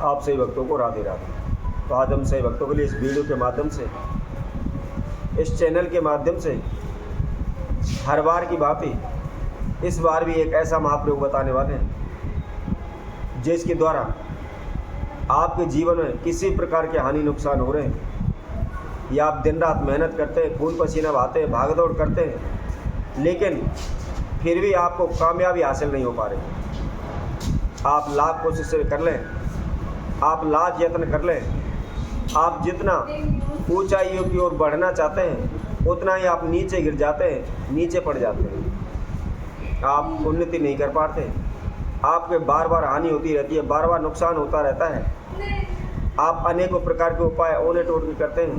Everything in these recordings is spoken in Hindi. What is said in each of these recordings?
आप सही भक्तों को राधे राधे। तो आज हम सही भक्तों के लिए इस वीडियो के माध्यम से, इस चैनल के माध्यम से हर बार की भांति इस बार भी एक ऐसा महाप्रयोग बताने वाले हैं जिसके द्वारा आपके जीवन में किसी प्रकार के हानि नुकसान हो रहे हैं या आप दिन रात मेहनत करते हैं, खून पसीना बहाते हैं, भाग दौड़ करते हैं, लेकिन फिर भी आपको कामयाबी हासिल नहीं हो पा रही। आप लाख कोशिशें कर लें, आप लाख यत्न कर लें, आप जितना ऊंचाइयों की ओर बढ़ना चाहते हैं उतना ही आप नीचे गिर जाते हैं, नीचे पड़ जाते हैं, आप उन्नति नहीं कर पाते। आपके बार बार हानि होती रहती है, बार बार नुकसान होता रहता है। आप अनेकों प्रकार के उपाय ओने टोटके करते हैं,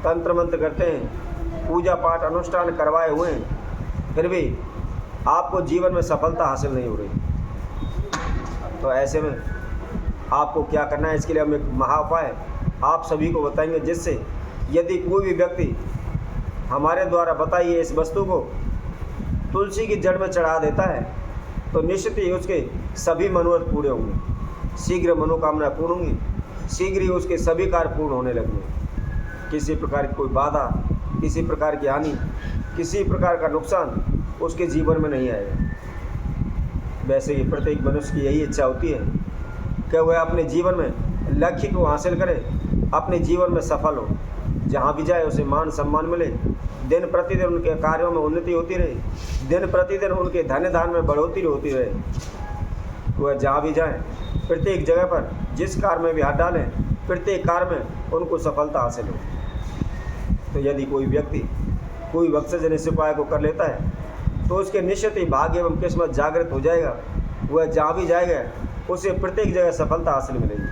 तंत्र मंत्र करते हैं, पूजा पाठ अनुष्ठान करवाए हुए हैं, फिर भी आपको जीवन में सफलता हासिल नहीं हो रही। तो ऐसे में आपको क्या करना है, इसके लिए हम एक महाउपाय आप सभी को बताएंगे, जिससे यदि कोई भी व्यक्ति हमारे द्वारा बताई इस वस्तु को तुलसी की जड़ में चढ़ा देता है तो निश्चित ही उसके सभी मनोरथ पूरे होंगे, शीघ्र मनोकामना पूर्ण होंगी, शीघ्र ही उसके सभी कार्य पूर्ण होने लगेंगे। किसी प्रकार की कोई बाधा, किसी प्रकार की हानि, किसी प्रकार का नुकसान उसके जीवन में नहीं आएगा। वैसे ही प्रत्येक मनुष्य की यही इच्छा होती है कि वह अपने जीवन में लक्ष्य को हासिल करे, अपने जीवन में सफल हो, जहाँ भी जाए उसे मान सम्मान मिले, दिन प्रतिदिन उनके कार्यों में उन्नति होती रहे, दिन प्रतिदिन उनके धन धान में बढ़ोतरी होती रहे। वह जहाँ भी जाए, प्रत्येक जगह पर जिस कार्य में भी हाथ डालें, प्रत्येक कार्य में उनको सफलता हासिल हो। तो यदि कोई व्यक्ति कोई वक्त से जन इस उपाय को कर लेता है तो उसके निश्चित ही भाग्य एवं किस्मत जागृत हो जाएगा। वह जहाँ भी जाएगा उसे प्रत्येक जगह सफलता हासिल मिलेगी।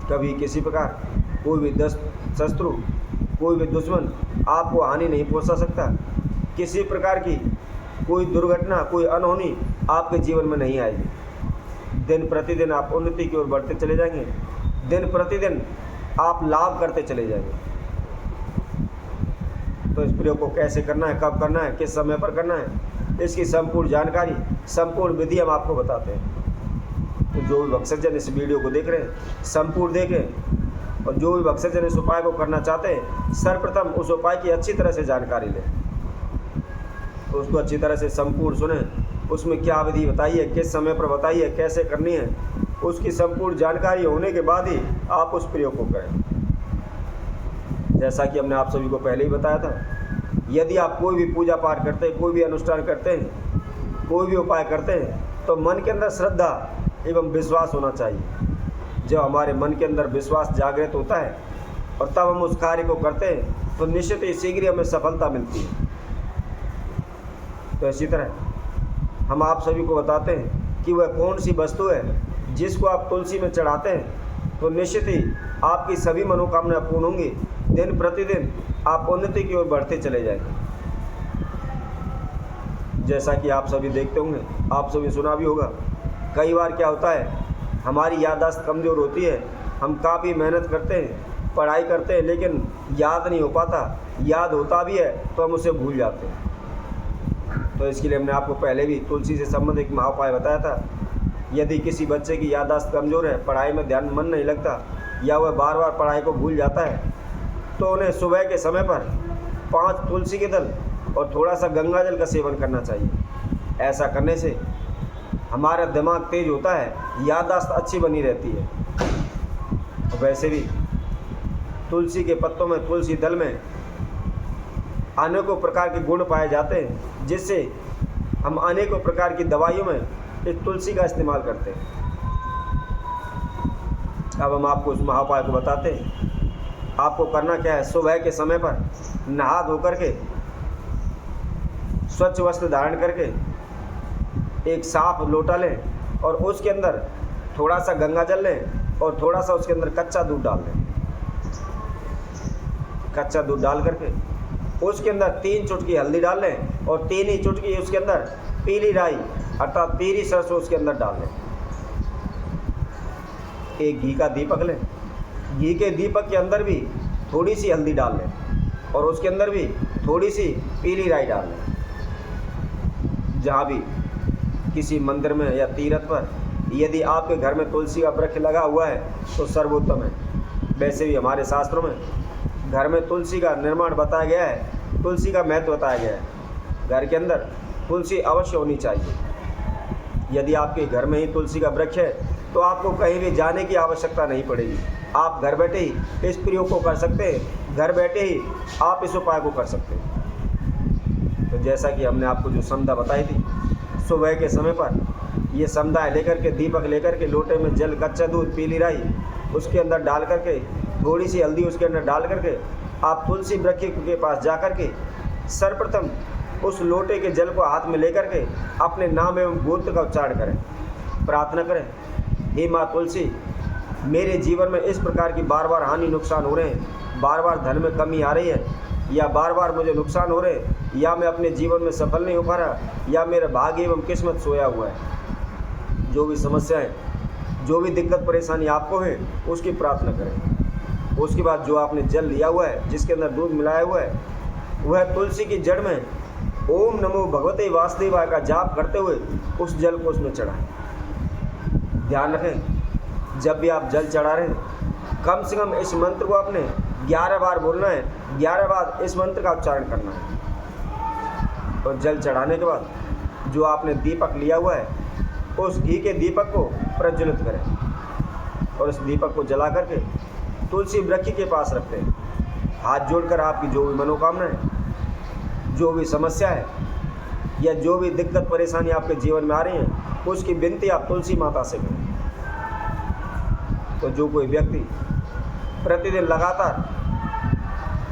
कभी किसी प्रकार कोई भी शत्रु, कोई भी दुश्मन आपको हानि नहीं पहुँचा सकता। किसी प्रकार की कोई दुर्घटना, कोई अनहोनी आपके जीवन में नहीं आएगी। दिन प्रतिदिन आप उन्नति की ओर बढ़ते चले जाएंगे, दिन प्रतिदिन आप लाभ करते चले जाएंगे। तो इस प्रयोग को कैसे करना है, कब करना है, किस समय पर करना है, इसकी संपूर्ण जानकारी, संपूर्ण विधि हम आपको बताते हैं। तो जो भी भक्तजन इस वीडियो को देख रहे हैं संपूर्ण देखें, और जो भी भक्तजन इस उपाय को करना चाहते हैं सर्वप्रथम उस उपाय की अच्छी तरह से जानकारी लें, तो उसको अच्छी तरह से संपूर्ण सुने, उसमें क्या विधि बताई है, किस समय पर बताई है, कैसे करनी है, उसकी संपूर्ण जानकारी होने के बाद ही आप उस प्रयोग को करें। जैसा कि हमने आप सभी को पहले ही बताया था, यदि आप कोई भी पूजा पाठ करते हैं, कोई भी अनुष्ठान करते हैं, कोई भी उपाय करते हैं, तो मन के अंदर श्रद्धा एवं विश्वास होना चाहिए। जब हमारे मन के अंदर विश्वास जागृत होता है और तब हम उस कार्य को करते हैं तो निश्चित ही शीघ्र हमें सफलता मिलती है। तो इसी तरह हम आप सभी को बताते हैं कि वह कौन सी वस्तु है जिसको आप तुलसी में चढ़ाते हैं तो निश्चित ही आपकी सभी मनोकामना पूर्ण होंगी, दिन प्रतिदिन आप उन्नति की ओर बढ़ते चले जाएंगे। जैसा कि आप सभी देखते होंगे, आप सभी सुना भी होगा, कई बार क्या होता है हमारी याददाश्त कमज़ोर होती है, हम काफ़ी मेहनत करते हैं, पढ़ाई करते हैं, लेकिन याद नहीं हो पाता, याद होता भी है तो हम उसे भूल जाते हैं। तो इसके लिए हमने आपको पहले भी तुलसी से संबंधित एक महाउपाय बताया था। यदि किसी बच्चे की याददाश्त कमज़ोर है, पढ़ाई में ध्यान मन नहीं लगता या वह बार बार पढ़ाई को भूल जाता है, तो उन्हें सुबह के समय पर 5 तुलसी के दल और थोड़ा सा गंगा जल का सेवन करना चाहिए। ऐसा करने से हमारा दिमाग तेज होता है, याददाश्त अच्छी बनी रहती है। वैसे भी तुलसी के पत्तों में, तुलसी दल में अनेकों प्रकार के गुण पाए जाते हैं, जिससे हम अनेकों प्रकार की दवाइयों में इस तुलसी का इस्तेमाल करते हैं। अब हम आपको उस महाउपाय को बताते हैं। आपको करना क्या है, सुबह के समय पर नहा धो करके, स्वच्छ वस्त्र धारण करके एक साफ लोटा लें और उसके अंदर थोड़ा सा गंगा जल लें और थोड़ा सा उसके अंदर कच्चा दूध डाल लें। कच्चा दूध डाल करके उसके अंदर 3 चुटकी हल्दी डाल लें और 3 ही चुटकी उसके अंदर पीली राई अर्थात पीली सरसों उसके अंदर डाल लें। एक घी का दीपक लें, घी के दीपक के अंदर भी थोड़ी सी हल्दी डाल लें और उसके अंदर भी थोड़ी सी पीली राई डाल लें। जहाँ भी किसी मंदिर में या तीर्थ पर यदि आपके घर में तुलसी का वृक्ष लगा हुआ है तो सर्वोत्तम है। वैसे भी हमारे शास्त्रों में घर में तुलसी का निर्माण बताया गया है, तुलसी का महत्व बताया गया है। घर के अंदर तुलसी अवश्य होनी चाहिए। यदि आपके घर में ही तुलसी का वृक्ष है तो आपको कहीं भी जाने की आवश्यकता नहीं पड़ेगी। आप घर बैठे ही इस प्रयोग को कर सकते हैं, घर बैठे ही आप इस उपाय को कर सकते हैं। तो जैसा कि हमने आपको जो संध्या बताई थी, सुबह के समय पर ये संध्या लेकर के, दीपक लेकर के, लोटे में जल, कच्चा दूध, पीली राई उसके अंदर डाल करके, थोड़ी सी हल्दी उसके अंदर डाल करके आप तुलसी वृक्ष के पास जा कर के सर्वप्रथम उस लोटे के जल को हाथ में लेकर के अपने नाम एवं गोत्र का उच्चारण करें, प्रार्थना करें, हे माँ तुलसी, मेरे जीवन में इस प्रकार की बार बार हानि नुकसान हो रहे हैं, बार बार धन में कमी आ रही है, या बार बार मुझे नुकसान हो रहे हैं, या मैं अपने जीवन में सफल नहीं हो पा रहा, या मेरा भाग्य एवं किस्मत सोया हुआ है। जो भी समस्याएं, जो भी दिक्कत परेशानी आपको है उसकी प्रार्थना करें। उसके बाद जो आपने जल लिया हुआ है, जिसके अंदर दूध मिलाया हुआ है, वह तुलसी की जड़ में ओम नमो भगवते वासुदेवाय का जाप करते हुए उस जल को उसमें चढ़ाएं। ध्यान रखें, जब भी आप जल चढ़ा रहे हैं कम से कम इस मंत्र को आपने 11 बार बोलना है, 11 बार इस मंत्र का उच्चारण करना है। और जल चढ़ाने के बाद जो आपने दीपक लिया हुआ है उस घी के दीपक को प्रज्वलित करें और उस दीपक को जला करके तुलसी वृक्ष के पास रखते हैं। हाथ जोड़कर आपकी जो भी मनोकामना है, जो भी समस्या है या जो भी दिक्कत परेशानी आपके जीवन में आ रही है उसकी विनती आप तुलसी माता से करें। तो जो कोई व्यक्ति प्रतिदिन लगातार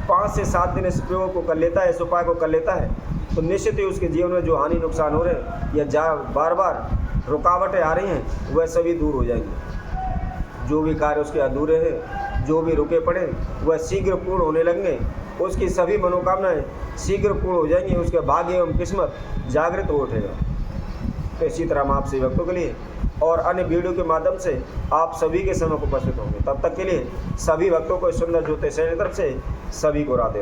5 से 7 दिन इस प्रयोग को कर लेता है, इस उपाय को कर लेता है, तो निश्चित ही उसके जीवन में जो हानि नुकसान हो रहे हैं या बार बार रुकावटें आ रही हैं वह सभी दूर हो जाएंगी। जो भी कार्य उसके अधूरे हैं, जो भी रुके पड़े, वह शीघ्र पूर्ण होने लगेंगे। उसकी सभी मनोकामनाएं शीघ्र पूर्ण हो जाएंगी, उसके भाग्य एवं किस्मत जागृत हो उठेगा। तो इसी तरह हम आपसे भक्तों के लिए और अन्य वीडियो के माध्यम से आप सभी के समय को उपस्थित होंगे। तब तक के लिए सभी भक्तों को सुंदर ज्योतिष की तरफ से सभी को राधे राधे।